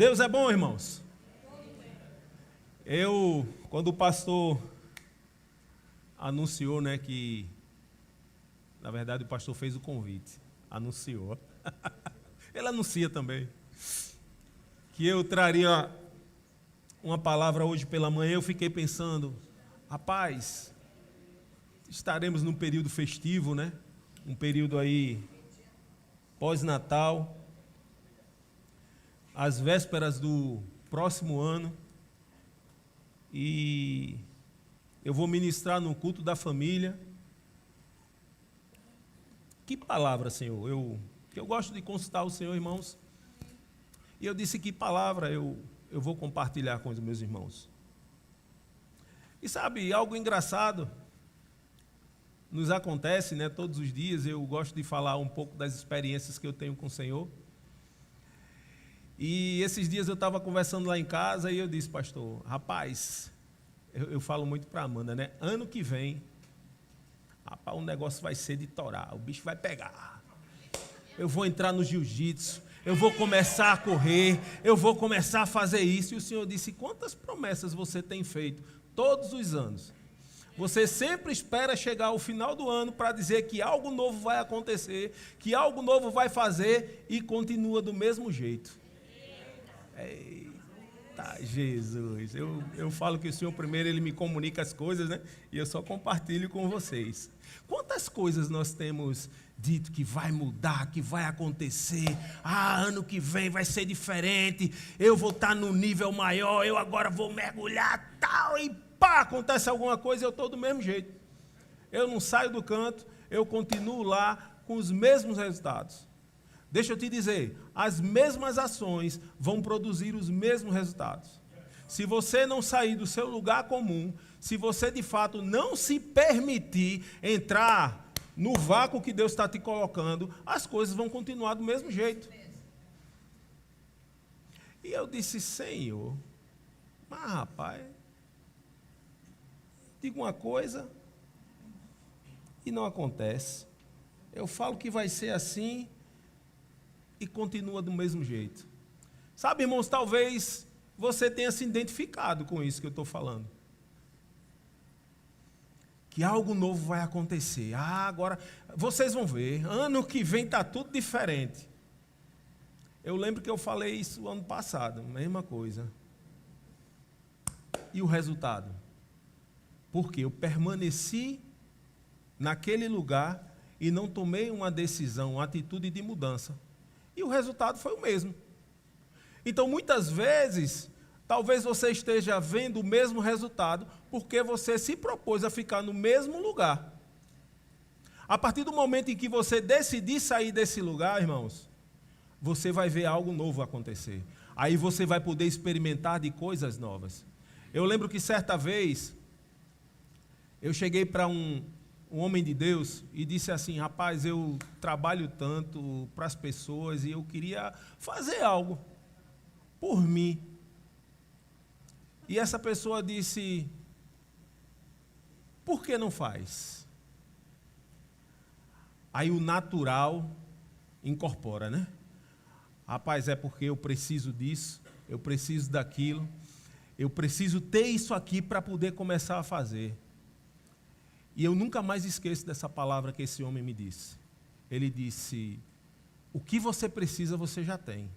Deus é bom, irmãos. Quando o pastor anunciou, né, que, na verdade, o pastor fez o convite, anunciou. Ele anuncia também, que eu traria uma palavra hoje pela manhã. Eu fiquei pensando, rapaz, estaremos num período festivo, né? Um período aí pós-Natal, às vésperas do próximo ano, e eu vou ministrar no culto da família. Que palavra, Senhor? Eu gosto de consultar o Senhor, irmãos, e eu disse que palavra eu vou compartilhar com os meus irmãos. E sabe, algo engraçado nos acontece, né, todos os dias. Eu gosto de falar um pouco das experiências que eu tenho com o Senhor. E esses dias eu estava conversando lá em casa e eu disse, pastor, rapaz, eu falo muito para a Amanda, né? Ano que vem, rapaz, o negócio vai ser de torar, o bicho vai pegar. Eu vou entrar no jiu-jitsu, eu vou começar a correr, eu vou começar a fazer isso. E o Senhor disse, quantas promessas você tem feito todos os anos? Você sempre espera chegar ao final do ano para dizer que algo novo vai acontecer, que algo novo vai fazer, e continua do mesmo jeito. Eita, Jesus, eu falo que o Senhor primeiro Ele me comunica as coisas, né? E eu só compartilho com vocês. Quantas coisas nós temos dito que vai mudar, que vai acontecer? Ano que vem vai ser diferente, eu vou estar no nível maior, eu agora vou mergulhar, tal, e pá, acontece alguma coisa e eu estou do mesmo jeito. Eu não saio do canto, eu continuo lá com os mesmos resultados. Deixa eu te dizer, as mesmas ações vão produzir os mesmos resultados. Se você não sair do seu lugar comum, se você de fato não se permitir entrar no vácuo que Deus está te colocando, as coisas vão continuar do mesmo jeito. E eu disse, Senhor, mas rapaz, digo uma coisa e não acontece. Eu falo que vai ser assim e continua do mesmo jeito. Sabe, irmãos, talvez você tenha se identificado com isso que eu estou falando. Que algo novo vai acontecer. Agora, vocês vão ver, ano que vem está tudo diferente. Eu lembro que eu falei isso ano passado, mesma coisa. E o resultado? Porque eu permaneci naquele lugar e não tomei uma decisão, uma atitude de mudança. E o resultado foi o mesmo. Então, muitas vezes, talvez você esteja vendo o mesmo resultado porque você se propôs a ficar no mesmo lugar. A partir do momento em que você decidir sair desse lugar, irmãos, você vai ver algo novo acontecer. Aí você vai poder experimentar de coisas novas. Eu lembro que certa vez, eu cheguei para um homem de Deus e disse assim, rapaz, eu trabalho tanto para as pessoas e eu queria fazer algo por mim. E essa pessoa disse, por que não faz? Aí o natural incorpora, né? Rapaz, é porque eu preciso disso, eu preciso daquilo, eu preciso ter isso aqui para poder começar a fazer. E eu nunca mais esqueço dessa palavra que esse homem me disse. Ele disse, o que você precisa, você já tem.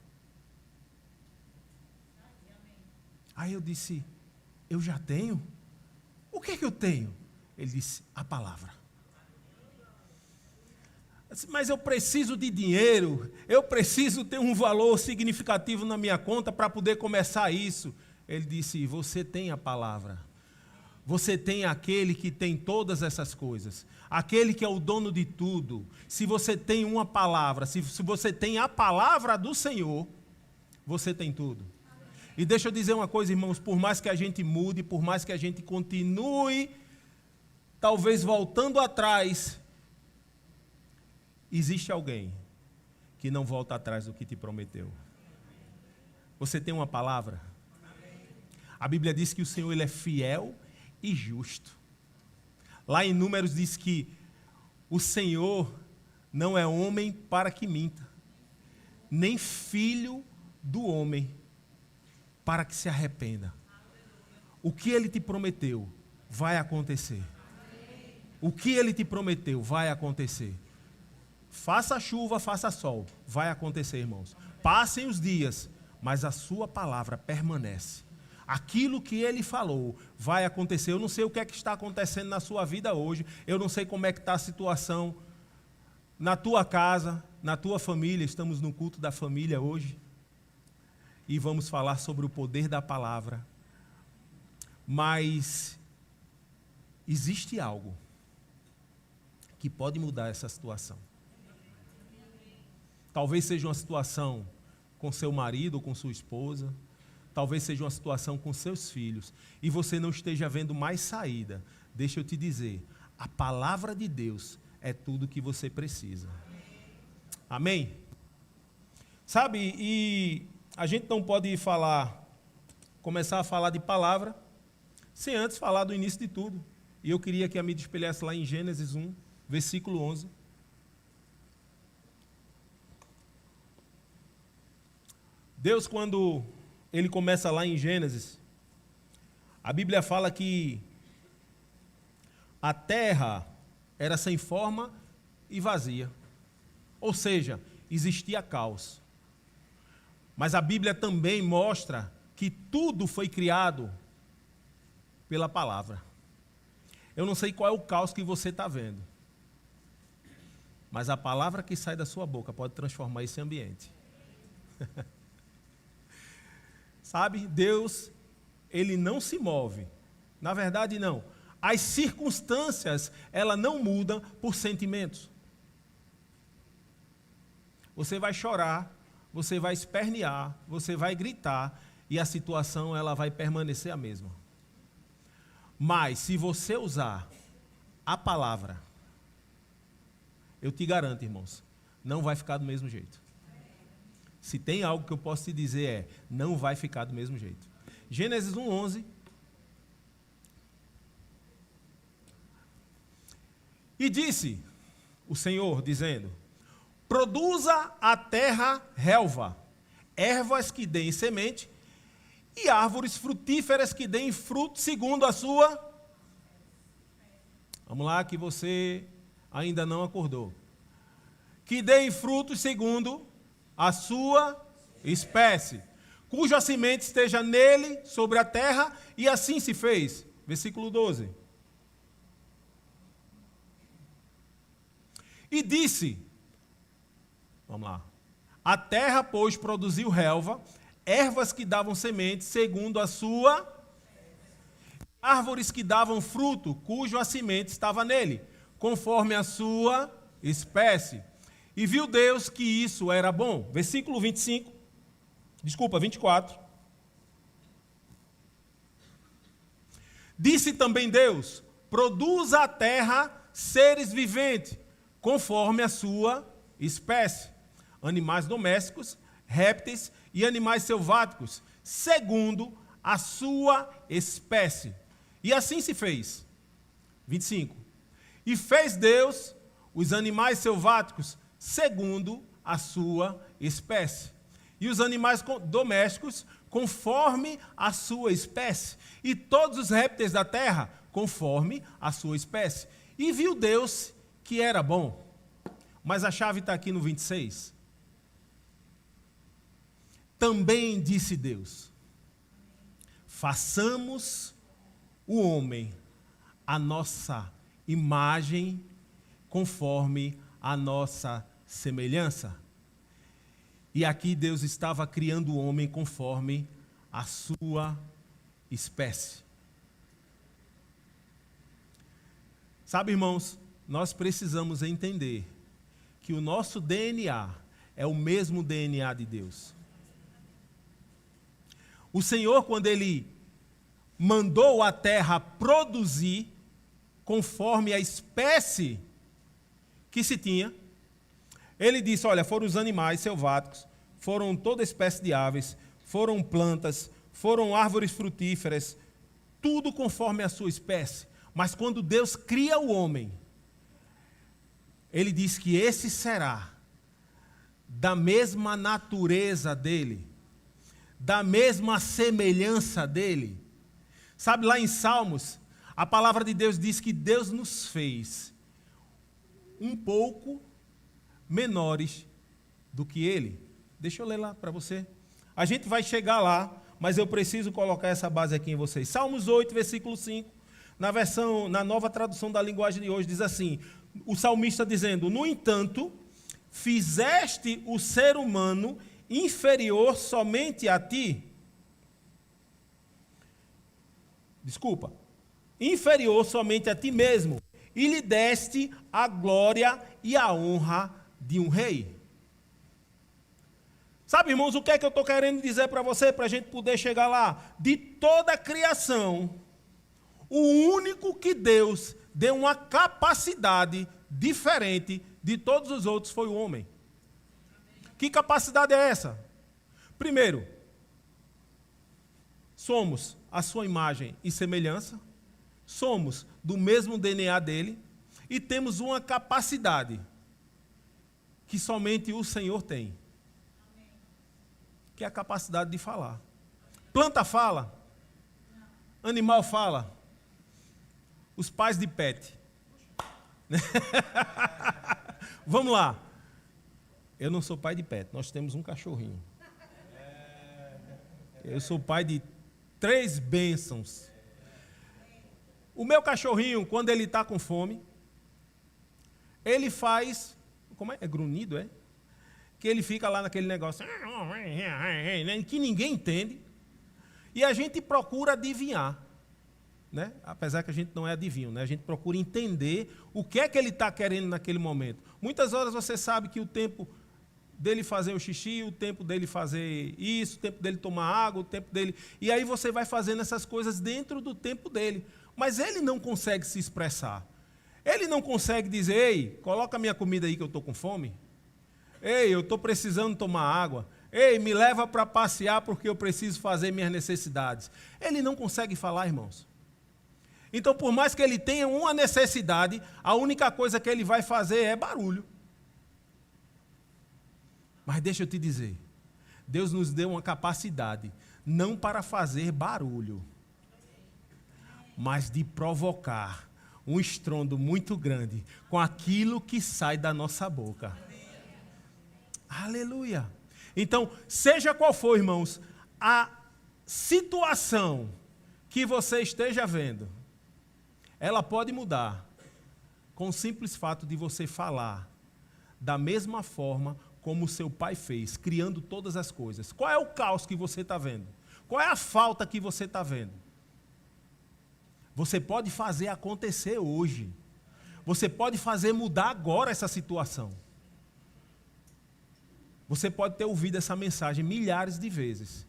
Aí eu disse, eu já tenho? O que é que eu tenho? Ele disse, a palavra. Eu disse, mas eu preciso de dinheiro, eu preciso ter um valor significativo na minha conta para poder começar isso. Ele disse, você tem a palavra. Você tem aquele que tem todas essas coisas, aquele que é o dono de tudo. Se você tem uma palavra, se você tem a palavra do Senhor, você tem tudo. E deixa eu dizer uma coisa, irmãos, por mais que a gente mude, por mais que a gente continue, talvez voltando atrás, existe alguém que não volta atrás do que te prometeu. Você tem uma palavra? A Bíblia diz que o Senhor ele é fiel e justo. Lá em Números diz que o Senhor não é homem para que minta, nem filho do homem para que se arrependa. O que Ele te prometeu vai acontecer. O que Ele te prometeu vai acontecer. Faça chuva, faça sol, vai acontecer, irmãos. Passem os dias, mas a sua palavra permanece. Aquilo que Ele falou vai acontecer. Eu não sei o que é que está acontecendo na sua vida hoje. Eu não sei como é que está a situação na tua casa, na tua família. Estamos no culto da família hoje. E vamos falar sobre o poder da palavra. Mas existe algo que pode mudar essa situação. Talvez seja uma situação com seu marido ou com sua esposa. Talvez seja uma situação com seus filhos. E você não esteja vendo mais saída. Deixa eu te dizer, a palavra de Deus é tudo que você precisa. Amém? Sabe, e a gente não pode começar a falar de palavra, sem antes falar do início de tudo. E eu queria que a mídia espelhasse lá em Gênesis 1, versículo 11. Deus, quando Ele começa lá em Gênesis, a Bíblia fala que a terra era sem forma e vazia. Ou seja, existia caos. Mas a Bíblia também mostra que tudo foi criado pela palavra. Eu não sei qual é o caos que você está vendo, mas a palavra que sai da sua boca pode transformar esse ambiente. Sabe, Deus, Ele não se move. Na verdade, não. As circunstâncias, ela não mudam por sentimentos. Você vai chorar, você vai espernear, você vai gritar, e a situação ela vai permanecer a mesma. Mas, se você usar a palavra, eu te garanto, irmãos, não vai ficar do mesmo jeito. Se tem algo que eu posso te dizer não vai ficar do mesmo jeito. Gênesis 1:11. E disse o Senhor, dizendo: produza a terra relva, ervas que deem semente, e árvores frutíferas que deem fruto segundo a sua... Vamos lá, que você ainda não acordou. Que deem frutos segundo a sua espécie, cuja semente esteja nele, sobre a terra, e assim se fez. Versículo 12. E disse, vamos lá, a terra, pois, produziu relva, ervas que davam semente, segundo a sua, árvores que davam fruto, cuja semente estava nele, conforme a sua espécie. E viu Deus que isso era bom. Versículo 24. Disse também Deus: produza a terra seres viventes, conforme a sua espécie, animais domésticos, répteis e animais selváticos, segundo a sua espécie. E assim se fez. 25. E fez Deus os animais selváticos segundo a sua espécie, e os animais domésticos conforme a sua espécie, e todos os répteis da terra conforme a sua espécie. E viu Deus que era bom. Mas a chave está aqui no 26. Também disse Deus: façamos o homem a nossa imagem, conforme a nossa semelhança. E aqui Deus estava criando o homem conforme a sua espécie. Sabe, irmãos, nós precisamos entender que o nosso DNA é o mesmo DNA de Deus. O Senhor, quando Ele mandou a terra produzir conforme a espécie que se tinha, Ele disse, olha, foram os animais selváticos, foram toda espécie de aves, foram plantas, foram árvores frutíferas, tudo conforme a sua espécie. Mas quando Deus cria o homem, Ele diz que esse será da mesma natureza dele, da mesma semelhança dele. Sabe, lá em Salmos, a palavra de Deus diz que Deus nos fez um pouco menores do que ele. Deixa eu ler lá para você. A gente vai chegar lá, mas eu preciso colocar essa base aqui em vocês. Salmos 8, versículo 5, na nova tradução da linguagem de hoje, diz assim, o salmista dizendo, no entanto, fizeste o ser humano inferior somente a ti. Desculpa. Inferior somente a ti mesmo. E lhe deste a glória e a honra de um rei. Sabe, irmãos, o que é que eu estou querendo dizer para você, para a gente poder chegar lá? De toda a criação, o único que Deus deu uma capacidade diferente de todos os outros foi o homem. Que capacidade é essa? Primeiro, somos a sua imagem e semelhança, somos do mesmo DNA dele e temos uma capacidade que somente o Senhor tem, que é a capacidade de falar. Planta fala, animal fala, os pais de pet. Vamos lá. Eu não sou pai de pet, nós temos um cachorrinho. Eu sou pai de 3 bênçãos. O meu cachorrinho, quando ele está com fome, ele faz, como é? É grunhido, é? Que ele fica lá naquele negócio, que ninguém entende, e a gente procura adivinhar, né? Apesar que a gente não é adivinho, né? A gente procura entender o que é que ele está querendo naquele momento. Muitas horas você sabe que o tempo dele fazer o xixi, o tempo dele fazer isso, o tempo dele tomar água, o tempo dele... E aí você vai fazendo essas coisas dentro do tempo dele. Mas ele não consegue se expressar. Ele não consegue dizer, ei, coloca a minha comida aí que eu estou com fome. Ei, eu estou precisando tomar água. Ei, me leva para passear porque eu preciso fazer minhas necessidades. Ele não consegue falar, irmãos. Então, por mais que ele tenha uma necessidade, a única coisa que ele vai fazer é barulho. Mas deixa eu te dizer, Deus nos deu uma capacidade, não para fazer barulho, mas de provocar um estrondo muito grande com aquilo que sai da nossa boca. Aleluia! Então, seja qual for, irmãos, a situação que você esteja vendo, ela pode mudar com o simples fato de você falar da mesma forma como seu pai fez, criando todas as coisas. Qual é o caos que você está vendo? Qual é a falta que você está vendo? Você pode fazer acontecer hoje. Você pode fazer mudar agora essa situação. Você pode ter ouvido essa mensagem milhares de vezes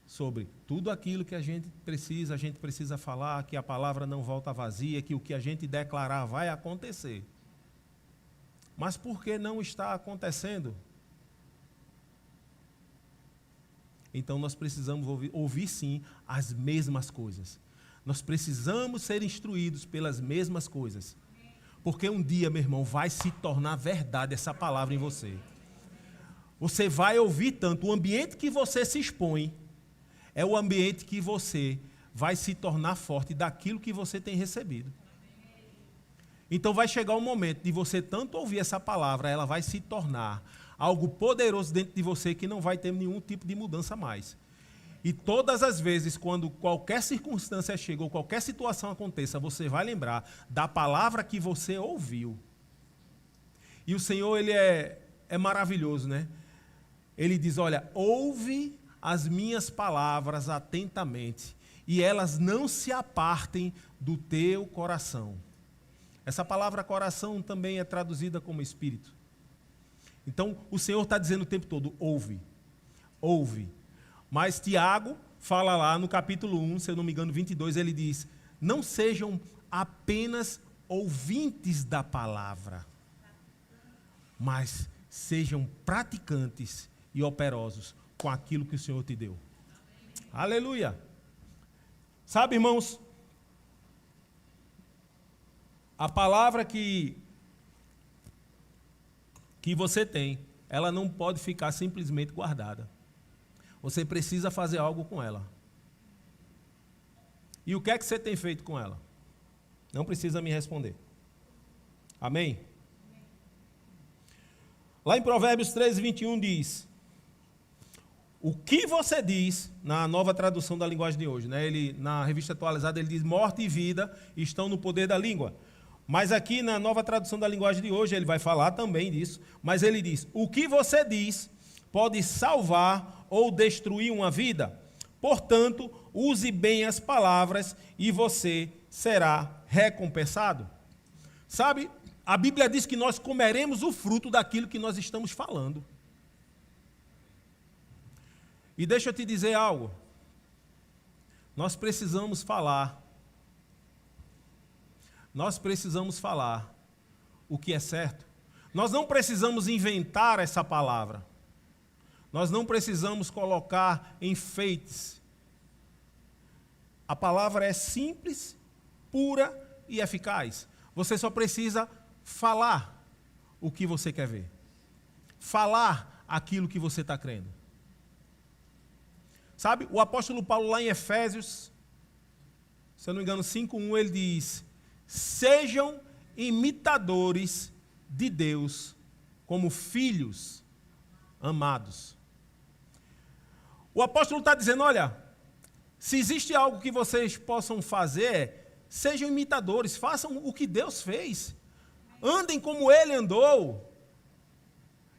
sobre tudo aquilo que a gente precisa falar, que a palavra não volta vazia, que o que a gente declarar vai acontecer. Mas por que não está acontecendo? Então nós precisamos ouvir sim as mesmas coisas. Nós precisamos ser instruídos pelas mesmas coisas. Porque um dia, meu irmão, vai se tornar verdade essa palavra em você. Você vai ouvir tanto, o ambiente que você se expõe é o ambiente que você vai se tornar forte daquilo que você tem recebido. Então vai chegar um momento de você tanto ouvir essa palavra, ela vai se tornar algo poderoso dentro de você que não vai ter nenhum tipo de mudança mais. E todas as vezes, quando qualquer circunstância chega ou qualquer situação aconteça, você vai lembrar da palavra que você ouviu. E o Senhor, Ele é maravilhoso, né? Ele diz, olha, ouve as minhas palavras atentamente, e elas não se apartem do teu coração. Essa palavra coração também é traduzida como espírito. Então, o Senhor está dizendo o tempo todo, ouve, ouve. Mas Tiago fala lá no capítulo 1, se eu não me engano, 22, ele diz, não sejam apenas ouvintes da palavra, mas sejam praticantes e operosos com aquilo que o Senhor te deu. Aleluia! Sabe, irmãos, a palavra que você tem, ela não pode ficar simplesmente guardada. você precisa fazer algo com ela. E o que é que você tem feito com ela? Não precisa me responder. Amém? Lá em Provérbios 13, 21 diz: o que você diz, na nova tradução da linguagem de hoje, né? Na revista atualizada ele diz: morte e vida estão no poder da língua. Mas aqui na nova tradução da linguagem de hoje ele vai falar também disso, mas ele diz: o que você diz pode salvar ou destruir uma vida. Portanto, use bem as palavras e você será recompensado. Sabe, a Bíblia diz que nós comeremos o fruto daquilo que nós estamos falando. E deixa eu te dizer algo. Nós precisamos falar. Nós precisamos falar o que é certo. Nós não precisamos inventar essa palavra. Nós não precisamos colocar enfeites. A palavra é simples, pura e eficaz. Você só precisa falar o que você quer ver. Falar aquilo que você está crendo. Sabe, o apóstolo Paulo lá em Efésios, se eu não me engano, 5:1, ele diz: sejam imitadores de Deus como filhos amados. O apóstolo está dizendo: olha, se existe algo que vocês possam fazer, sejam imitadores, façam o que Deus fez. Andem como Ele andou.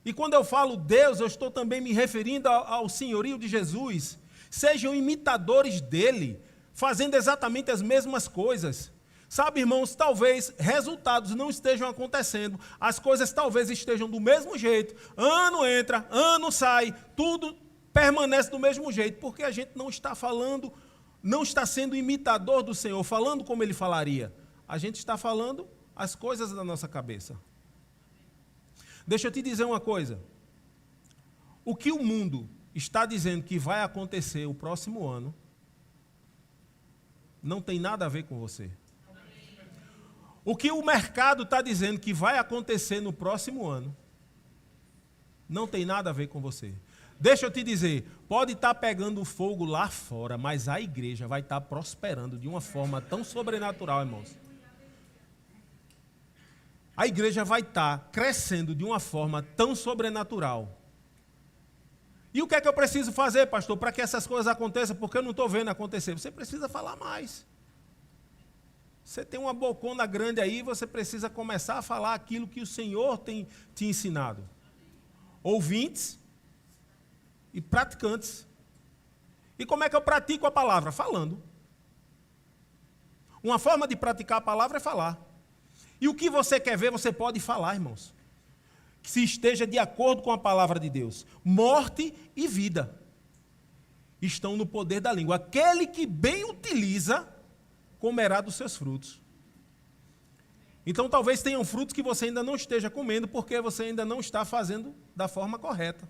E quando eu falo Deus, eu estou também me referindo ao senhorio de Jesus. Sejam imitadores dele, fazendo exatamente as mesmas coisas. Sabe, irmãos, talvez resultados não estejam acontecendo, as coisas talvez estejam do mesmo jeito, ano entra, ano sai, tudo permanece do mesmo jeito, porque a gente não está falando, não está sendo imitador do Senhor, falando como Ele falaria. A gente está falando as coisas da nossa cabeça. Deixa eu te dizer uma coisa. O que o mundo está dizendo que vai acontecer o próximo ano, não tem nada a ver com você. O que o mercado está dizendo que vai acontecer no próximo ano, não tem nada a ver com você. Deixa eu te dizer, pode estar pegando fogo lá fora, mas a igreja vai estar prosperando de uma forma tão sobrenatural, irmãos. A igreja vai estar crescendo de uma forma tão sobrenatural. E o que é que eu preciso fazer, pastor, para que essas coisas aconteçam? Porque eu não estou vendo acontecer. Você precisa falar mais. Você tem uma bocona grande aí, você precisa começar a falar aquilo que o Senhor tem te ensinado. Ouvintes e praticantes. E como é que eu pratico a palavra? Falando. Uma forma de praticar a palavra é falar. E o que você quer ver, você pode falar, irmãos. Que se esteja de acordo com a palavra de Deus. Morte e vida estão no poder da língua. Aquele que bem utiliza, comerá dos seus frutos. Então talvez tenham frutos que você ainda não esteja comendo, porque você ainda não está fazendo da forma correta.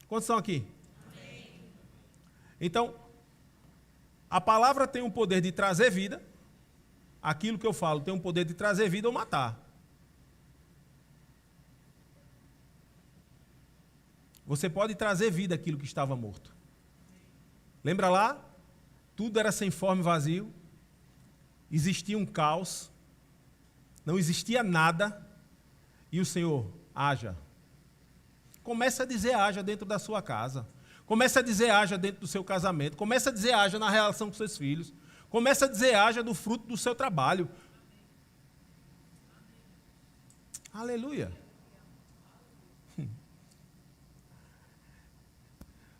Quantos estão aqui? Amém. Então, a palavra tem o poder de trazer vida. Aquilo que eu falo tem o poder de trazer vida ou matar. Você pode trazer vida àquilo que estava morto. Lembra lá? Tudo era sem forma e vazio. Existia um caos. Não existia nada. E o Senhor, haja. Começa a dizer haja dentro da sua casa. Começa a dizer haja dentro do seu casamento. Começa a dizer haja na relação com seus filhos. Começa a dizer haja do fruto do seu trabalho. Aleluia.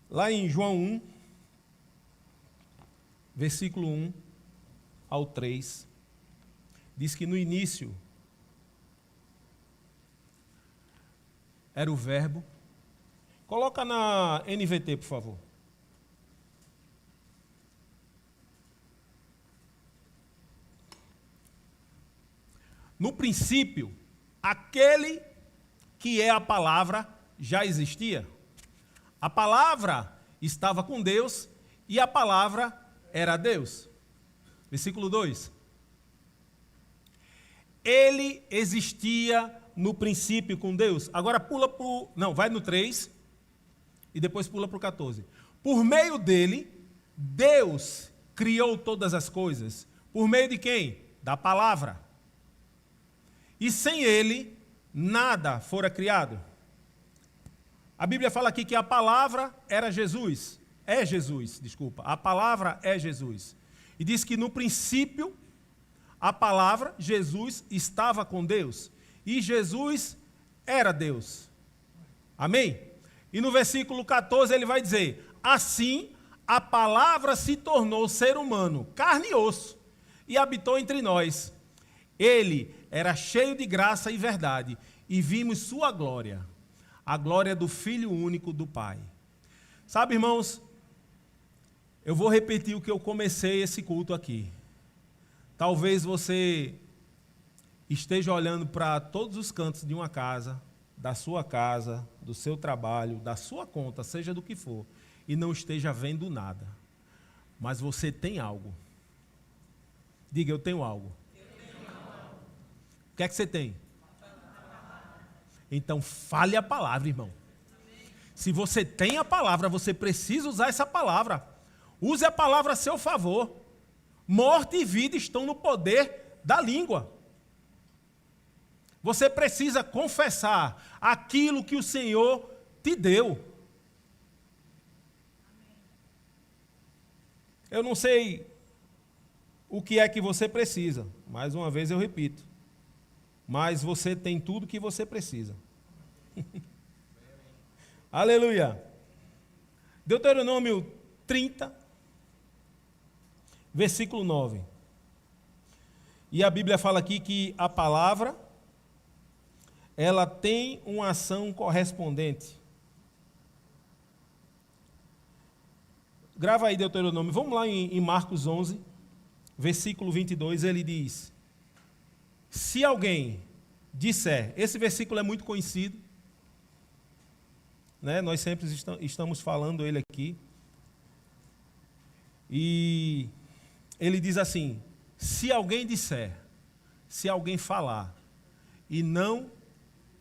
Lá em João 1, versículo 1 ao 3, diz que no início era o verbo. Coloca na NVT, por favor. No princípio, aquele que é a palavra já existia. A palavra estava com Deus e a palavra era Deus. Versículo 2. Ele existia no princípio com Deus. Agora pula para o... Não, vai no 3. E depois pula para o 14. Por meio dele, Deus criou todas as coisas. Por meio de quem? Da palavra. E sem ele, nada fora criado. A Bíblia fala aqui que a palavra era Jesus. É Jesus, desculpa. A palavra é Jesus. E diz que no princípio, a palavra, Jesus, estava com Deus. E Jesus era Deus. Amém? E no versículo 14 ele vai dizer: assim a palavra se tornou ser humano, carne e osso, e habitou entre nós. Ele era cheio de graça e verdade, e vimos sua glória, a glória do Filho único do Pai. Sabe, irmãos, eu vou repetir o que eu comecei esse culto aqui. Talvez você esteja olhando para todos os cantos de uma casa, da sua casa, do seu trabalho, da sua conta, seja do que for, e não esteja vendo nada. Mas você tem algo. Diga, eu tenho algo. O que é que você tem? Então fale a palavra, irmão. Se você tem a palavra, você precisa usar essa palavra. Use a palavra a seu favor. Morte e vida estão no poder da língua. Você precisa confessar aquilo que o Senhor te deu. Eu não sei o que é que você precisa. Mais uma vez eu repito. Mas você tem tudo que você precisa. Aleluia. Deuteronômio 30, versículo 9. E a Bíblia fala aqui que a palavra, ela tem uma ação correspondente. Grava aí Deuteronômio. Vamos lá em Marcos 11, versículo 22, ele diz: se alguém disser, esse versículo é muito conhecido, né? Nós sempre estamos falando ele aqui, e ele diz assim: se alguém disser, se alguém falar, e não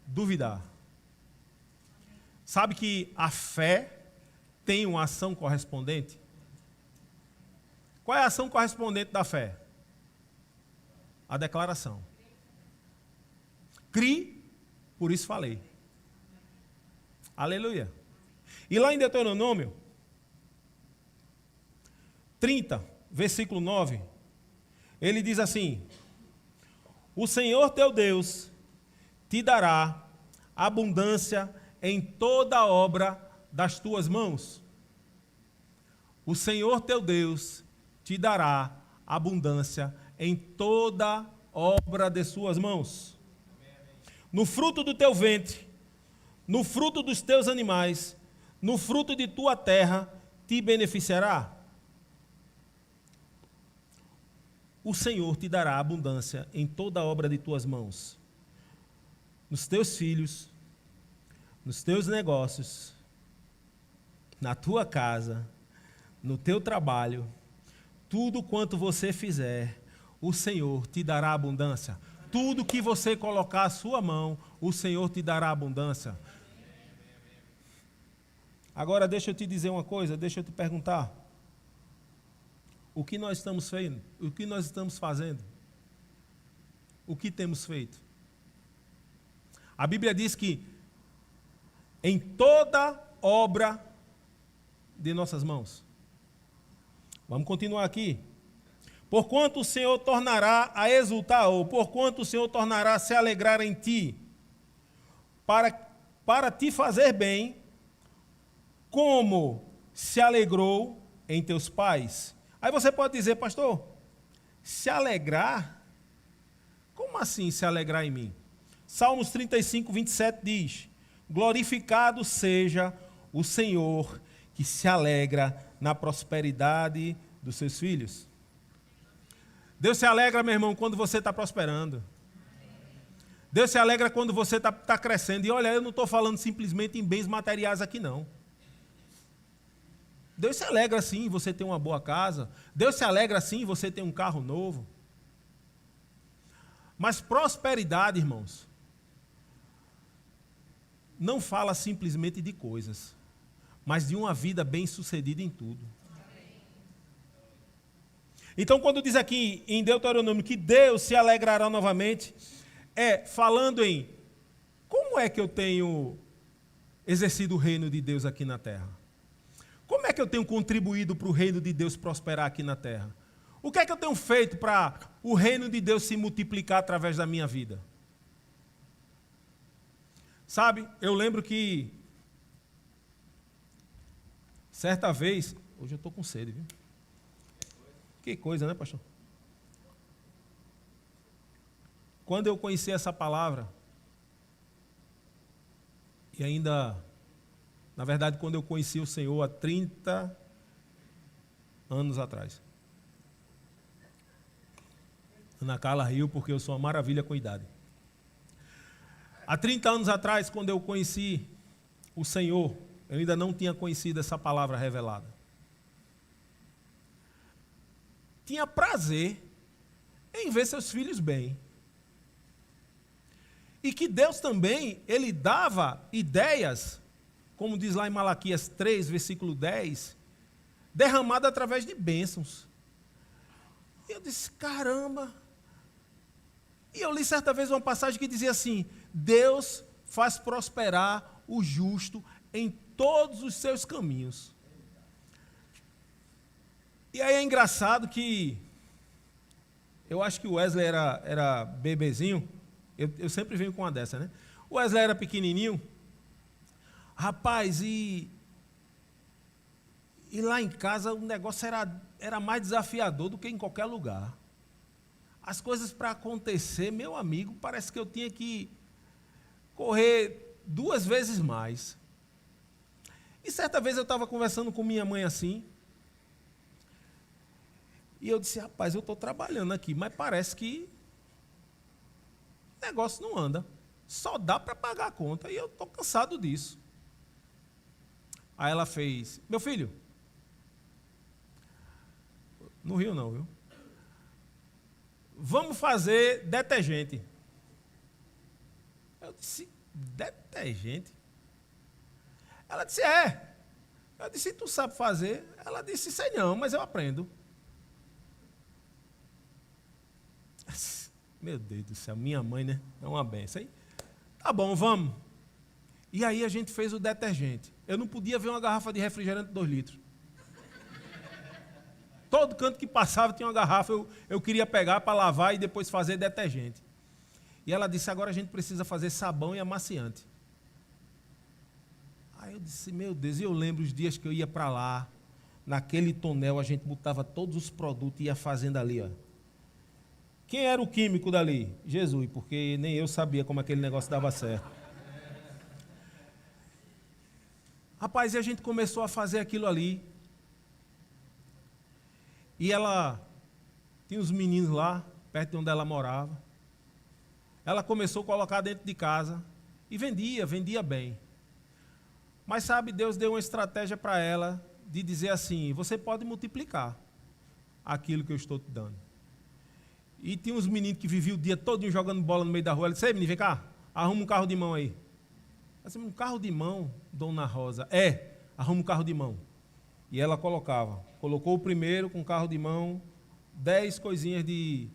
duvidar. Sabe que a fé tem uma ação correspondente? Qual é a ação correspondente da fé? A declaração. Crie, por isso falei. Aleluia. E lá em Deuteronômio 30, versículo 9, ele diz assim: o Senhor teu Deus te dará abundância em toda obra das tuas mãos. O Senhor teu Deus te dará abundância em toda obra de suas mãos. No fruto do teu ventre, no fruto dos teus animais, no fruto de tua terra te beneficiará. O Senhor te dará abundância em toda obra de tuas mãos. Nos teus filhos, nos teus negócios, na tua casa, no teu trabalho, tudo quanto você fizer, o Senhor te dará abundância. Tudo que você colocar a sua mão, o Senhor te dará abundância. Agora deixa eu te dizer uma coisa, deixa eu te perguntar. O que nós estamos fazendo? O que nós estamos fazendo? O que temos feito? A Bíblia diz que em toda obra de nossas mãos. Vamos continuar aqui. Porquanto o Senhor tornará a exultar, ou porquanto o Senhor tornará a se alegrar em ti, para te fazer bem, como se alegrou em teus pais. Aí você pode dizer, pastor, se alegrar? Como assim se alegrar em mim? Salmos 35, 27 diz: glorificado seja o Senhor, que se alegra na prosperidade dos seus filhos. Deus se alegra, meu irmão, quando você está prosperando. Deus se alegra quando você está crescendo. E olha, eu não estou falando simplesmente em bens materiais aqui, não. Deus se alegra sim em você ter uma boa casa. Deus se alegra sim em você ter um carro novo. Mas prosperidade, irmãos, não fala simplesmente de coisas, mas de uma vida bem-sucedida em tudo. Então, quando diz aqui em Deuteronômio que Deus se alegrará novamente, falando em como é que eu tenho exercido o reino de Deus aqui na terra? Como é que eu tenho contribuído para o reino de Deus prosperar aqui na terra? O que é que eu tenho feito para o reino de Deus se multiplicar através da minha vida? Sabe, eu lembro que certa vez, hoje eu estou com sede, viu? Que coisa, né, pastor? Quando eu conheci essa palavra, e ainda, na verdade, quando eu conheci o Senhor há 30 anos atrás. Ana Carla riu porque eu sou uma maravilha com idade. Há 30 anos atrás, quando eu conheci o Senhor, eu ainda não tinha conhecido essa palavra revelada. Tinha prazer em ver seus filhos bem. E que Deus também, Ele dava ideias, como diz lá em Malaquias 3, versículo 10, derramada através de bênçãos. E eu disse, caramba. E eu li certa vez uma passagem que dizia assim, Deus faz prosperar o justo em todos os seus caminhos. E aí é engraçado que, eu acho que o Wesley era bebezinho, eu sempre venho com uma dessa, né? O Wesley era pequenininho, rapaz, e lá em casa o negócio era mais desafiador do que em qualquer lugar. As coisas para acontecer, meu amigo, parece que eu tinha que correr 2 vezes mais. E certa vez eu estava conversando com minha mãe assim, e eu disse, rapaz, eu estou trabalhando aqui, mas parece que o negócio não anda. Só dá para pagar a conta, e eu estou cansado disso. Aí ela fez, meu filho, no Rio não, viu? Vamos fazer detergente. Eu disse, detergente? Ela disse, é. Eu disse, tu sabe fazer? Ela disse, sei não, mas eu aprendo. Meu Deus do céu, minha mãe, né? É uma benção, hein? Tá bom, vamos. E aí a gente fez o detergente. Eu não podia ver uma garrafa de refrigerante de 2 litros. Todo canto que passava tinha uma garrafa, eu queria pegar para lavar e depois fazer detergente. E ela disse, agora a gente precisa fazer sabão e amaciante. Aí eu disse, meu Deus, e eu lembro os dias que eu ia para lá, naquele tonel a gente botava todos os produtos e ia fazendo ali, ó. Quem era o químico dali? Jesus, porque nem eu sabia como aquele negócio dava certo. Rapaz, e a gente começou a fazer aquilo ali. E ela tinha uns meninos lá, perto de onde ela morava. Ela começou a colocar dentro de casa e vendia bem. Mas sabe, Deus deu uma estratégia para ela de dizer assim, você pode multiplicar aquilo que eu estou te dando. E tinha uns meninos que viviam o dia todo jogando bola no meio da rua. Ela disse, ei, menino, vem cá, arruma um carro de mão aí. Eu disse, um carro de mão, dona Rosa? Arruma um carro de mão. E ela colocou o primeiro com carro de mão, 10 coisinhas de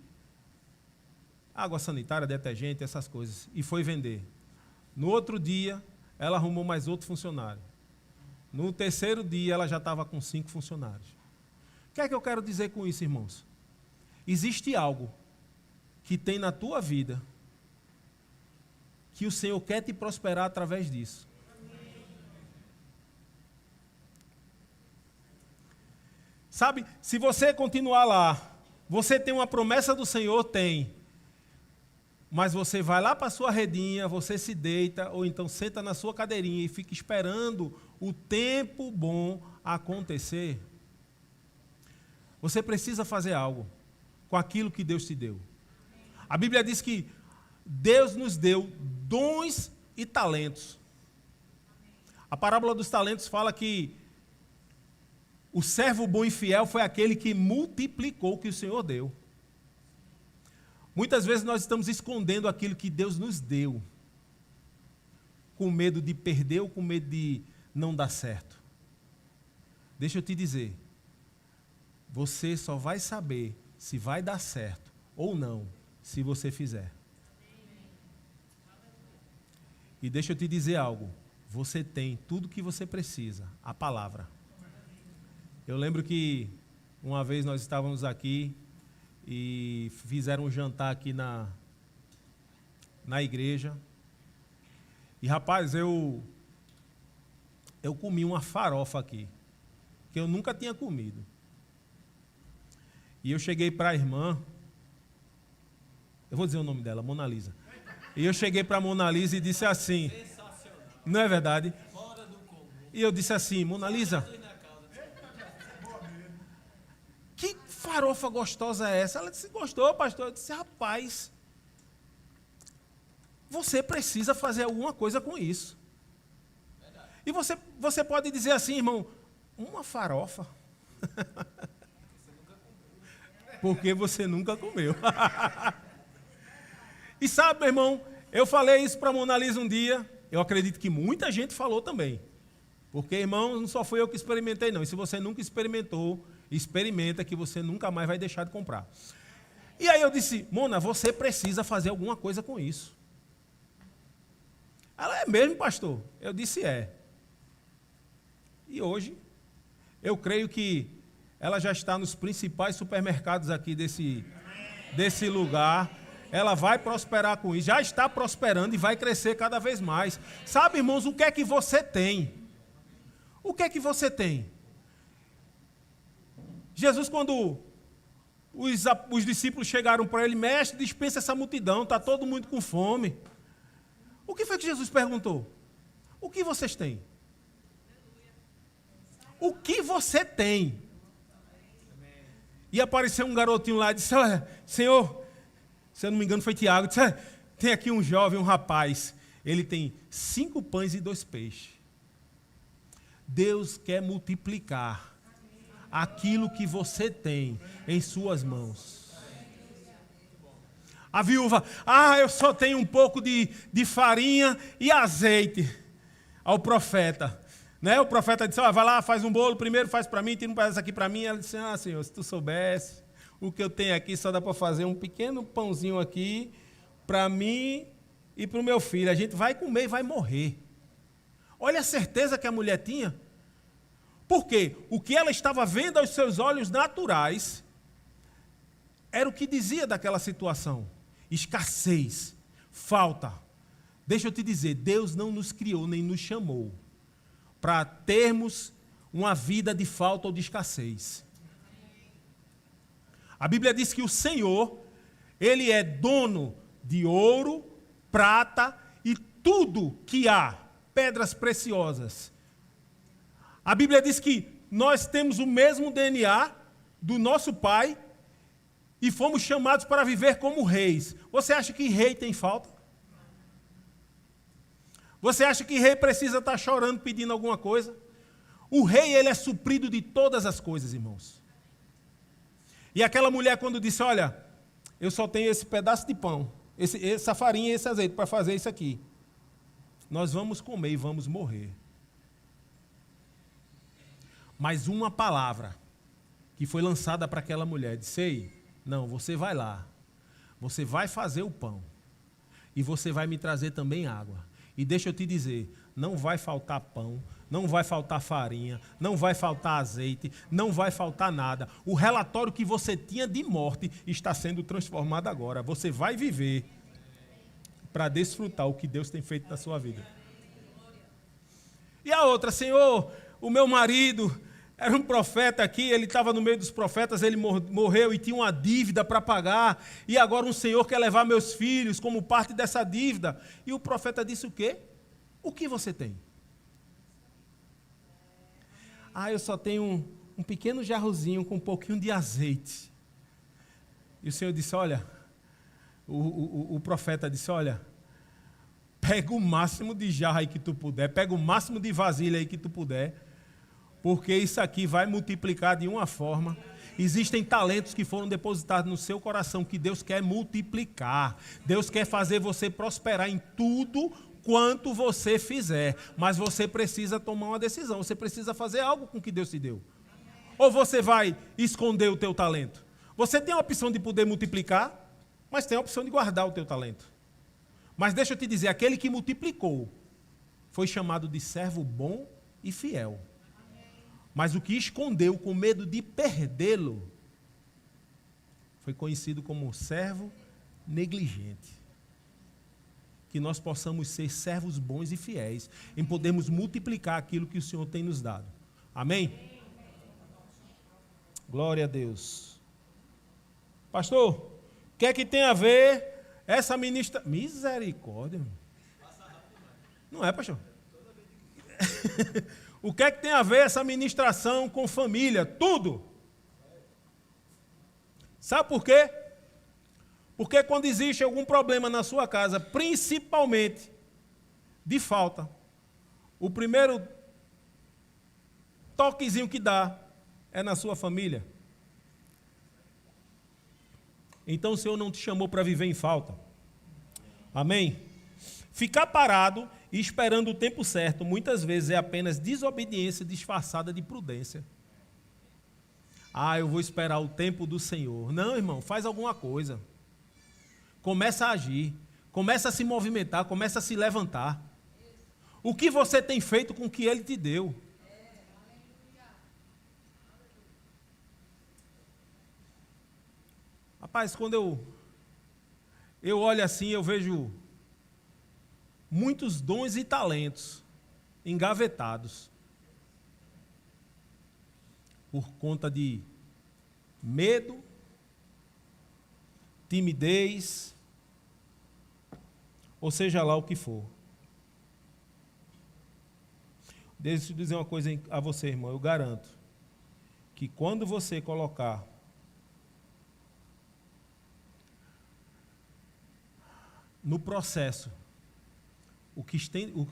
água sanitária, detergente, essas coisas, e foi vender. No outro dia, ela arrumou mais outro funcionário. No terceiro dia, ela já estava com 5 funcionários. O que é que eu quero dizer com isso, irmãos? Existe algo que tem na tua vida que o Senhor quer te prosperar através disso. Sabe, se você continuar lá, você tem uma promessa do Senhor? Tem. Mas você vai lá para a sua redinha, você se deita, ou então senta na sua cadeirinha e fica esperando o tempo bom acontecer. Você precisa fazer algo com aquilo que Deus te deu. A Bíblia diz que Deus nos deu dons e talentos. A parábola dos talentos fala que o servo bom e fiel foi aquele que multiplicou o que o Senhor deu. Muitas vezes nós estamos escondendo aquilo que Deus nos deu, com medo de perder ou com medo de não dar certo. Deixa eu te dizer, você só vai saber se vai dar certo ou não, se você fizer. E deixa eu te dizer algo, você tem tudo que você precisa, a palavra. Eu lembro que uma vez nós estávamos aqui e fizeram um jantar aqui na igreja. E rapaz, eu comi uma farofa aqui, que eu nunca tinha comido. E eu cheguei para a irmã, eu vou dizer o nome dela, Mona Lisa. E eu cheguei para a Mona Lisa e disse assim, não é verdade? E eu disse assim, Mona Lisa, que farofa gostosa é essa? Ela disse, gostou, pastor? Eu disse, rapaz, você precisa fazer alguma coisa com isso. E você pode dizer assim, irmão, uma farofa? Porque você nunca comeu. E sabe, meu irmão, eu falei isso para a Mona Lisa um dia, eu acredito que muita gente falou também. Porque, irmão, não só fui eu que experimentei, não. E se você nunca experimentou, experimenta que você nunca mais vai deixar de comprar. E aí eu disse, Mona, você precisa fazer alguma coisa com isso. Ela, é mesmo, pastor? Eu disse, é. E hoje, eu creio que ela já está nos principais supermercados aqui desse lugar. Ela vai prosperar com isso. Já está prosperando e vai crescer cada vez mais. Sabe, irmãos, o que é que você tem? O que é que você tem? Jesus, quando os discípulos chegaram para ele, mestre, dispensa essa multidão, está todo mundo com fome. O que foi que Jesus perguntou? O que vocês têm? O que você tem? E apareceu um garotinho lá e disse, olha, Senhor, se eu não me engano foi Tiago, disse, tem aqui um jovem, um rapaz, ele tem 5 pães e 2 peixes. Deus quer multiplicar aquilo que você tem em suas mãos. A viúva, eu só tenho um pouco de farinha e azeite. Ao profeta, né? O profeta disse, vai lá, faz um bolo, primeiro faz para mim, tira um pedaço aqui para mim. Ela disse, Senhor, se tu soubesse, o que eu tenho aqui só dá para fazer um pequeno pãozinho aqui, para mim e para o meu filho. A gente vai comer e vai morrer. Olha a certeza que a mulher tinha. Porque o que ela estava vendo aos seus olhos naturais era o que dizia daquela situação. Escassez, falta. Deixa eu te dizer, Deus não nos criou nem nos chamou para termos uma vida de falta ou de escassez. A Bíblia diz que o Senhor, Ele é dono de ouro, prata e tudo que há, pedras preciosas. A Bíblia diz que nós temos o mesmo DNA do nosso Pai e fomos chamados para viver como reis. Você acha que rei tem falta? Você acha que rei precisa estar chorando, pedindo alguma coisa? O rei, ele é suprido de todas as coisas, irmãos. E aquela mulher, quando disse, olha, eu só tenho esse pedaço de pão, essa farinha e esse azeite para fazer isso aqui. Nós vamos comer e vamos morrer. Mas uma palavra que foi lançada para aquela mulher, disse, ei, não, você vai lá, você vai fazer o pão e você vai me trazer também água. E deixa eu te dizer, não vai faltar pão, não vai faltar farinha, não vai faltar azeite, não vai faltar nada. O relatório que você tinha de morte está sendo transformado agora. Você vai viver para desfrutar o que Deus tem feito na sua vida. E a outra, Senhor, o meu marido era um profeta aqui, ele estava no meio dos profetas, ele morreu e tinha uma dívida para pagar, e agora um Senhor quer levar meus filhos como parte dessa dívida. E o profeta disse o quê? O que você tem? Eu só tenho um pequeno jarrozinho com um pouquinho de azeite. E o Senhor disse, olha, o profeta disse, olha, pega o máximo de jarro aí que tu puder, pega o máximo de vasilha aí que tu puder, porque isso aqui vai multiplicar de uma forma. Existem talentos que foram depositados no seu coração que Deus quer multiplicar. Deus quer fazer você prosperar em tudo quanto você fizer. Mas você precisa tomar uma decisão. Você precisa fazer algo com o que Deus te deu. Ou você vai esconder o teu talento? Você tem a opção de poder multiplicar, mas tem a opção de guardar o teu talento. Mas deixa eu te dizer, aquele que multiplicou foi chamado de servo bom e fiel. Mas o que escondeu com medo de perdê-lo foi conhecido como servo negligente. Que nós possamos ser servos bons e fiéis em podermos multiplicar aquilo que o Senhor tem nos dado. Amém? Glória a Deus. Pastor, o que é que tem a ver essa ministra... Misericórdia. Não é, pastor? O que é que tem a ver essa ministração com família? Tudo. Sabe por quê? Porque quando existe algum problema na sua casa, principalmente de falta, o primeiro toquezinho que dá é na sua família. Então o Senhor não te chamou para viver em falta. Amém? Ficar parado e esperando o tempo certo, muitas vezes é apenas desobediência disfarçada de prudência. Ah, eu vou esperar o tempo do Senhor. Não, irmão, faz alguma coisa. Começa a agir, começa a se movimentar, começa a se levantar. O que você tem feito com o que Ele te deu? Rapaz, quando eu olho assim, eu vejo muitos dons e talentos engavetados por conta de medo, timidez, ou seja lá o que for. Deixa eu dizer uma coisa a você, irmão, eu garanto que quando você colocar no processo o que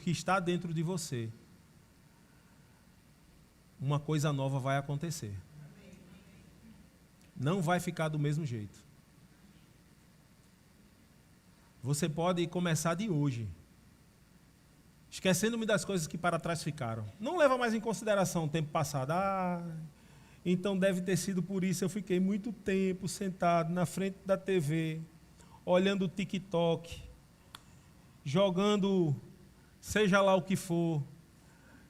está dentro de você, uma coisa nova vai acontecer. Não vai ficar do mesmo jeito. Você pode começar de hoje, esquecendo-me das coisas que para trás ficaram. Não leva mais em consideração o tempo passado. Então deve ter sido por isso. Eu fiquei muito tempo sentado na frente da TV, olhando o TikTok, jogando seja lá o que for,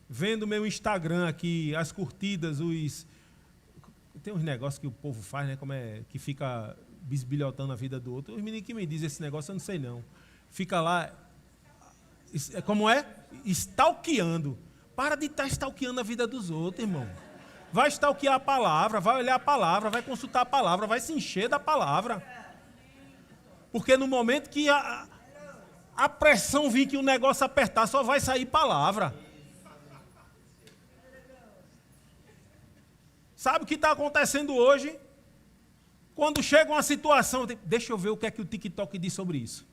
vendo meu Instagram aqui, as curtidas, tem uns negócios que o povo faz, né? Como é que fica bisbilhotando a vida do outro. Os meninos que me dizem esse negócio, eu não sei não. Fica lá, como é? Stalkeando. Para de estar stalkeando a vida dos outros, irmão. Vai stalkear a palavra, vai olhar a palavra, vai consultar a palavra, vai se encher da palavra. Porque no momento que a pressão vir, que o negócio apertar, só vai sair palavra. Sabe o que está acontecendo hoje? Quando chega uma situação, deixa eu ver o que é que o TikTok diz sobre isso.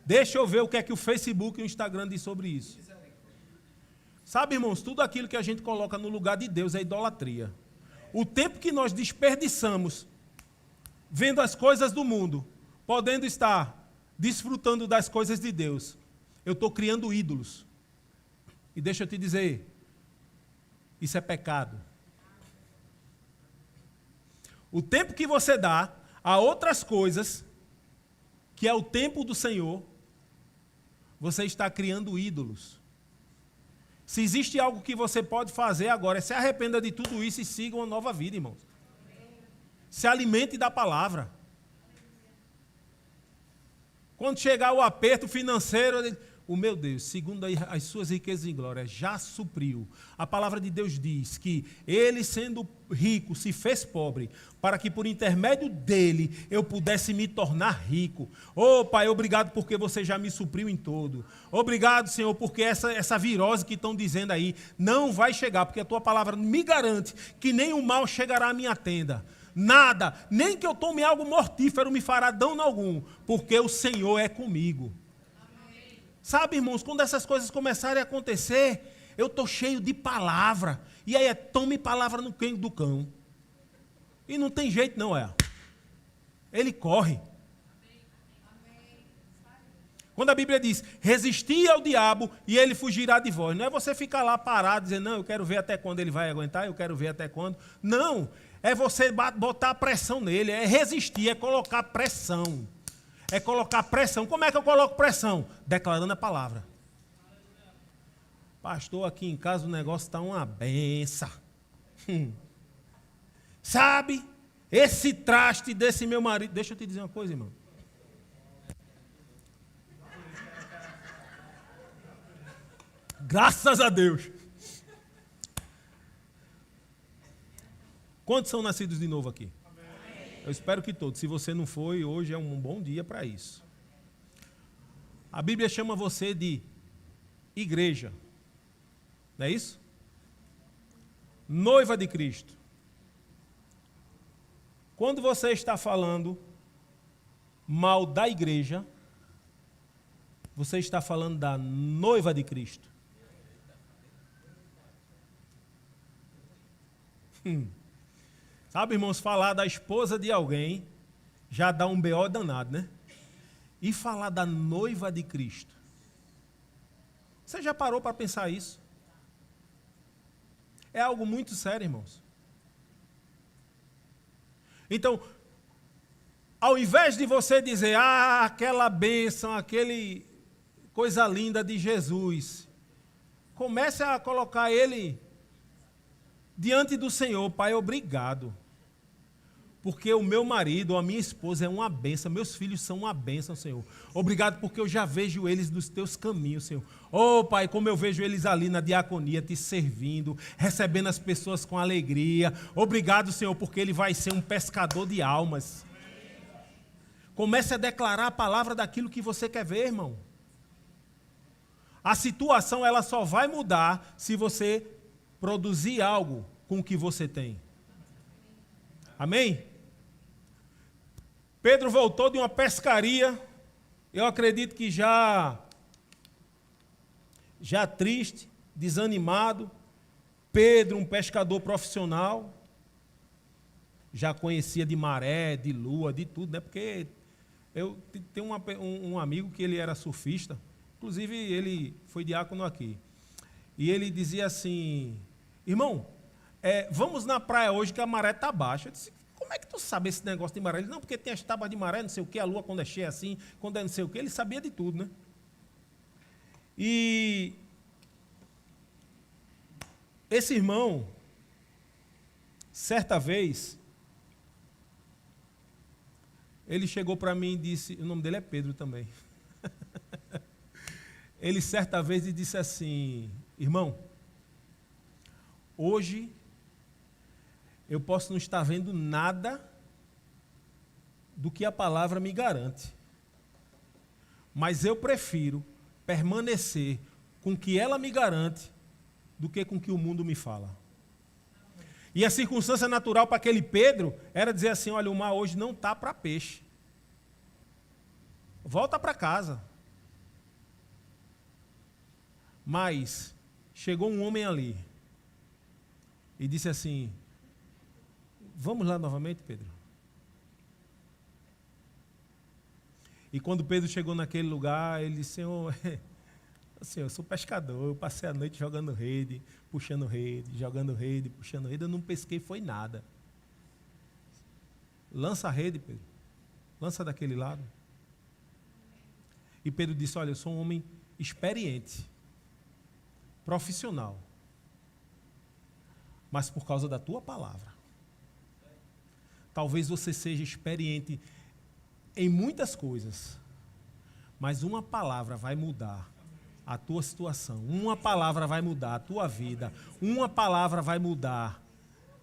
Deixa eu ver o que é que o Facebook e o Instagram diz sobre isso. Sabe, irmãos, tudo aquilo que a gente coloca no lugar de Deus é idolatria. O tempo que nós desperdiçamos vendo as coisas do mundo, podendo estar desfrutando das coisas de Deus, eu estou criando ídolos. E deixa eu te dizer, isso é pecado. O tempo que você dá a outras coisas, que é o tempo do Senhor, você está criando ídolos. Se existe algo que você pode fazer agora, é se arrependa de tudo isso e siga uma nova vida, irmãos. Se alimente da palavra. Quando chegar o aperto financeiro, o meu Deus, segundo as suas riquezas em glória, já supriu. A palavra de Deus diz que ele, sendo rico, se fez pobre, para que por intermédio dele eu pudesse me tornar rico. Ô Pai, obrigado porque você já me supriu em todo. Obrigado, Senhor, porque essa virose que estão dizendo aí não vai chegar, porque a tua palavra me garante que nem o mal chegará à minha tenda. Nada, nem que eu tome algo mortífero me fará dano algum, porque o Senhor é comigo. Sabe, irmãos, quando essas coisas começarem a acontecer, eu estou cheio de palavra. E aí tome palavra no quengo do cão. E não tem jeito não, Ele corre. Quando a Bíblia diz, resistir ao diabo e ele fugirá de vós. Não é você ficar lá parado dizendo, não, eu quero ver até quando ele vai aguentar, eu quero ver até quando. Não, é você botar pressão nele, é resistir, é colocar pressão. É colocar pressão. Como é que eu coloco pressão? Declarando a palavra. Pastor, aqui em casa o negócio está uma benção. Sabe, esse traste desse meu marido... Deixa eu te dizer uma coisa, irmão. Graças a Deus. Quantos são nascidos de novo aqui? Eu espero que todos. Se você não foi, hoje é um bom dia para isso. A Bíblia chama você de igreja. Não é isso? Noiva de Cristo. Quando você está falando mal da igreja, você está falando da noiva de Cristo. Sabe, irmãos, falar da esposa de alguém já dá um BO danado, né? E falar da noiva de Cristo. Você já parou para pensar isso? É algo muito sério, irmãos. Então, ao invés de você dizer, aquela bênção, aquele coisa linda de Jesus, comece a colocar ele diante do Senhor. Pai, obrigado. Porque o meu marido ou a minha esposa é uma bênção, meus filhos são uma bênção, Senhor. Obrigado porque eu já vejo eles nos teus caminhos, Senhor. Oh, Pai, como eu vejo eles ali na diaconia, te servindo, recebendo as pessoas com alegria. Obrigado, Senhor, porque ele vai ser um pescador de almas. Comece a declarar a palavra daquilo que você quer ver, irmão. A situação, ela só vai mudar se você produzir algo com o que você tem. Amém? Pedro voltou de uma pescaria, eu acredito que já triste, desanimado. Pedro, um pescador profissional, já conhecia de maré, de lua, de tudo, né? Porque eu tenho um amigo que ele era surfista, inclusive ele foi diácono aqui, e ele dizia assim, irmão, vamos na praia hoje que a maré está baixa. Eu disse, como é que tu sabe esse negócio de maré? Ele, não, porque tem as tábuas de maré, não sei o que, a lua quando é cheia assim, quando é não sei o que, ele sabia de tudo, né? E esse irmão, certa vez, ele chegou para mim e disse, o nome dele é Pedro também. Ele certa vez disse assim, irmão, hoje eu posso não estar vendo nada do que a palavra me garante, mas eu prefiro permanecer com o que ela me garante do que com o que o mundo me fala. E a circunstância natural para aquele Pedro era dizer assim, olha, o mar hoje não está para peixe. Volta para casa. Mas chegou um homem ali e disse assim, vamos lá novamente, Pedro? E quando Pedro chegou naquele lugar, ele disse, Senhor, eu sou pescador, eu passei a noite jogando rede, puxando rede, jogando rede, puxando rede, eu não pesquei, foi nada. Lança a rede, Pedro. Lança daquele lado. E Pedro disse, olha, eu sou um homem experiente, profissional, mas por causa da tua palavra. Talvez você seja experiente em muitas coisas, mas uma palavra vai mudar a tua situação, uma palavra vai mudar a tua vida, uma palavra vai mudar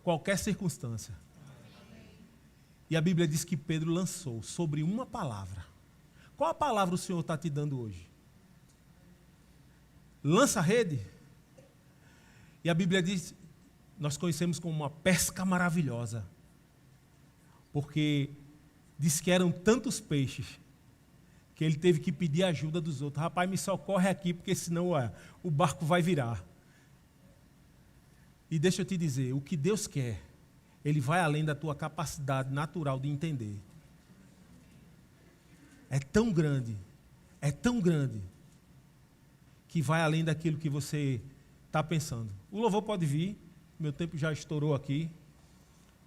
qualquer circunstância. E a Bíblia diz que Pedro lançou sobre uma palavra. Qual a palavra o Senhor está te dando hoje? Lança a rede. E a Bíblia diz, nós conhecemos como uma pesca maravilhosa, porque diz que eram tantos peixes que ele teve que pedir ajuda dos outros. Rapaz, me socorre aqui, porque senão o barco vai virar. E deixa eu te dizer, o que Deus quer, Ele vai além da tua capacidade natural de entender. É tão grande, é tão grande que vai além daquilo que você está pensando. O louvor pode vir, meu tempo já estourou aqui,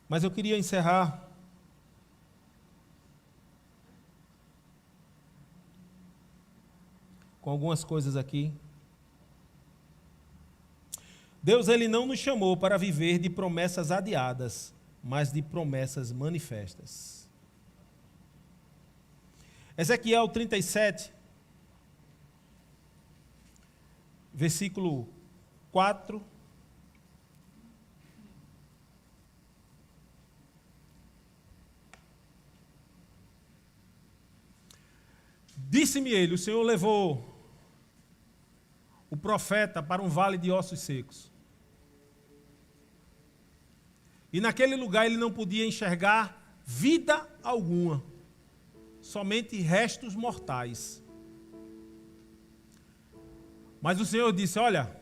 mas eu queria encerrar com algumas coisas aqui. Deus, Ele não nos chamou para viver de promessas adiadas, mas de promessas manifestas. Ezequiel 37, versículo 4. Disse-me ele, o Senhor levou o profeta para um vale de ossos secos. E naquele lugar ele não podia enxergar vida alguma, somente restos mortais. Mas o Senhor disse, olha,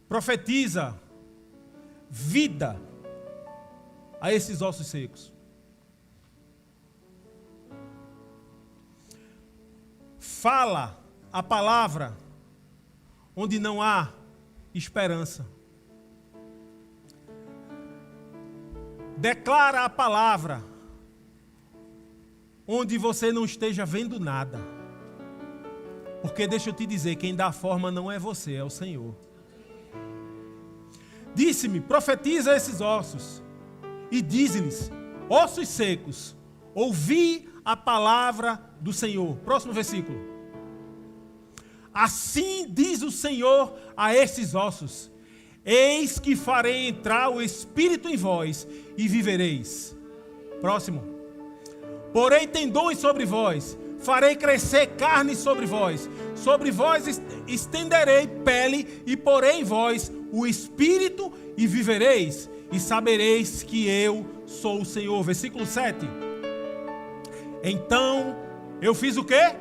profetiza vida a esses ossos secos. Fala a palavra onde não há esperança. Declara a palavra onde você não esteja vendo nada. Porque deixa eu te dizer, quem dá forma não é você, é o Senhor. Disse-me, profetiza esses ossos e dize-lhes, ossos secos, ouvi a palavra do Senhor. Próximo versículo. Assim diz o Senhor a esses ossos, eis que farei entrar o Espírito em vós e vivereis. Próximo. Porei tendões sobre vós, farei crescer carne sobre vós estenderei pele e porei em vós o Espírito e vivereis, e sabereis que eu sou o Senhor. Versículo 7. Então eu fiz o quê?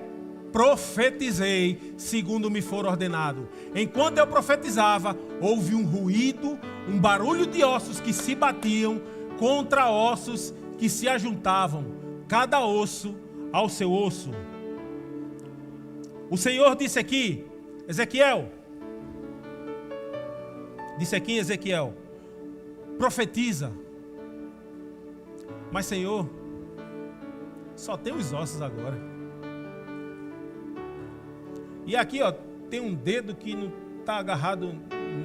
Profetizei segundo me for ordenado. Enquanto eu profetizava, houve um ruído, um barulho de ossos que se batiam contra ossos que se ajuntavam, cada osso ao seu osso. O Senhor disse aqui, Ezequiel, profetiza. Mas Senhor, só tem os ossos agora. E aqui, ó, tem um dedo que não está agarrado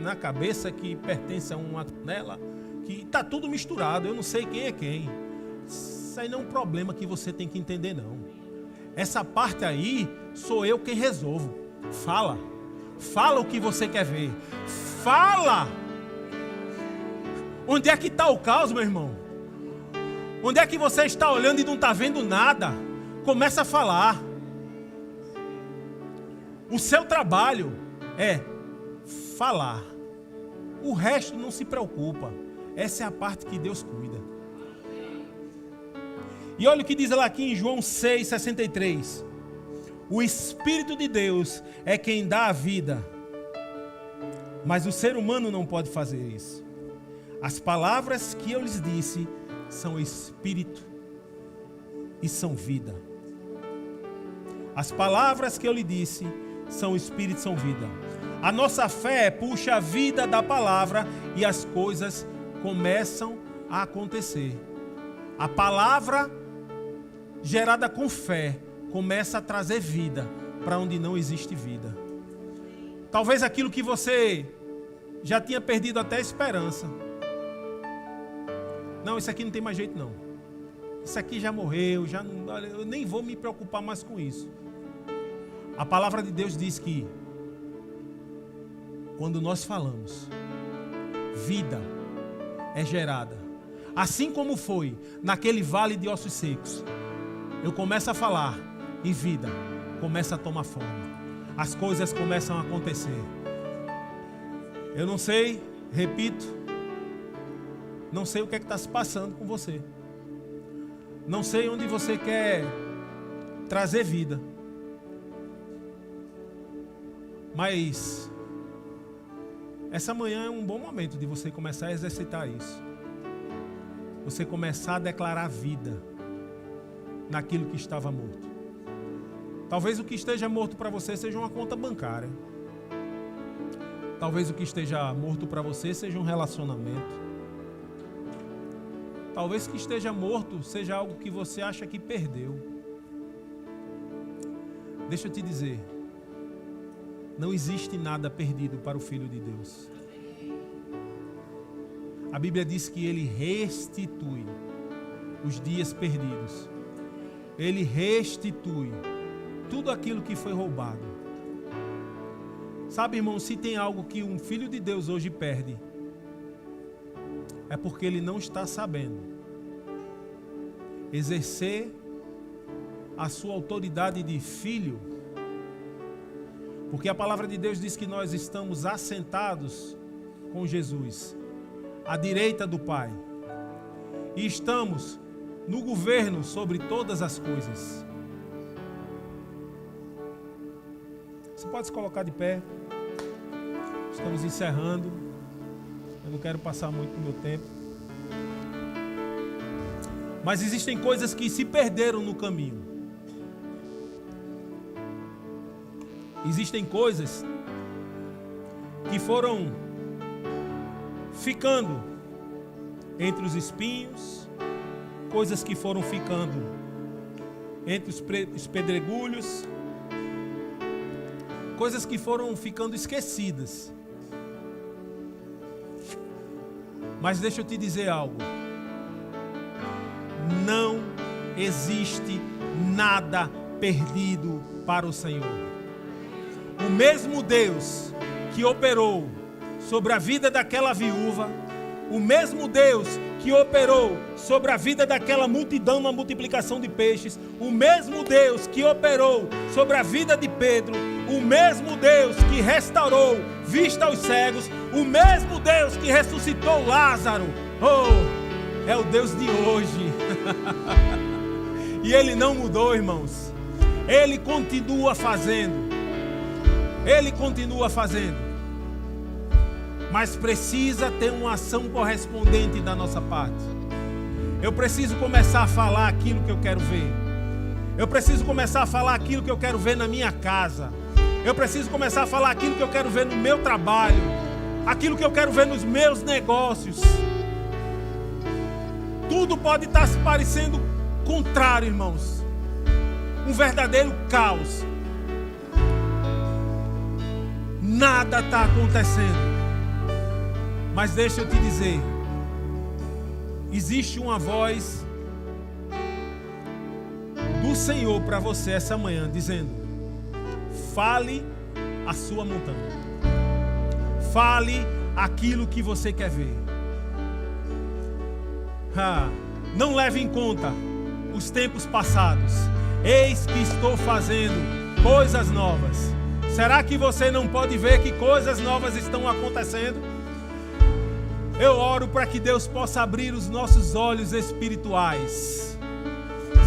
na cabeça, que pertence a uma canela, que está tudo misturado, eu não sei quem é quem. Isso aí não é um problema que você tem que entender, não. Essa parte aí, sou eu quem resolvo. Fala. Fala o que você quer ver. Fala! Onde é que está o caos, meu irmão? Onde é que você está olhando e não está vendo nada? Começa a falar. O seu trabalho é falar. O resto não se preocupa. Essa é a parte que Deus cuida. E olha o que diz lá aqui em João 6,63. O Espírito de Deus é quem dá a vida, mas o ser humano não pode fazer isso. As palavras que eu lhes disse são Espírito e são vida. As palavras que eu lhe disse são Espírito e são vida. A nossa fé puxa a vida da palavra e as coisas começam a acontecer. A palavra gerada com fé começa a trazer vida para onde não existe vida. Talvez aquilo que você já tinha perdido até a esperança. Não, isso aqui não tem mais jeito não. Isso aqui já morreu, já não, eu nem vou me preocupar mais com isso. A palavra de Deus diz que quando nós falamos, vida é gerada. Assim como foi naquele vale de ossos secos. Eu começo a falar e vida começa a tomar forma. As coisas começam a acontecer. Eu não sei, repito, não sei o que é que está se passando com você. Não sei onde você quer trazer vida. Mas essa manhã é um bom momento de você começar a exercitar isso. Você começar a declarar vida naquilo que estava morto. Talvez o que esteja morto para você seja uma conta bancária. Talvez o que esteja morto para você seja um relacionamento. Talvez o que esteja morto seja algo que você acha que perdeu. Deixa eu te dizer, não existe nada perdido para o Filho de Deus. A Bíblia diz que Ele restitui os dias perdidos. Ele restitui tudo aquilo que foi roubado. Sabe, irmão, se tem algo que um filho de Deus hoje perde, é porque ele não está sabendo exercer a sua autoridade de filho. Porque a palavra de Deus diz que nós estamos assentados com Jesus à direita do Pai, e estamos no governo sobre todas as coisas. Você pode se colocar de pé. Estamos encerrando. Eu não quero passar muito do meu tempo. Mas existem coisas que se perderam no caminho. Existem coisas que foram ficando entre os espinhos, coisas que foram ficando entre os pedregulhos, coisas que foram ficando esquecidas. Mas deixa eu te dizer algo. Não existe nada perdido para o Senhor. O mesmo Deus que operou sobre a vida daquela viúva, o mesmo Deus que operou sobre a vida daquela multidão na multiplicação de peixes, o mesmo Deus que operou sobre a vida de Pedro, o mesmo Deus que restaurou vista aos cegos, o mesmo Deus que ressuscitou Lázaro, é o Deus de hoje. E Ele não mudou, irmãos. Ele continua fazendo. Ele continua fazendo. Mas precisa ter uma ação correspondente da nossa parte. Eu preciso começar a falar aquilo que eu quero ver. Eu preciso começar a falar aquilo que eu quero ver na minha casa. Eu preciso começar a falar aquilo que eu quero ver no meu trabalho. Aquilo que eu quero ver nos meus negócios. Tudo pode estar se parecendo contrário, irmãos. Um verdadeiro caos. Nada está acontecendo. Mas deixa eu te dizer, existe uma voz do Senhor para você essa manhã, dizendo: fale a sua montanha. Fale aquilo que você quer ver. Não leve em conta os tempos passados. Eis que estou fazendo coisas novas. Será que você não pode ver que coisas novas estão acontecendo? Eu oro para que Deus possa abrir os nossos olhos espirituais.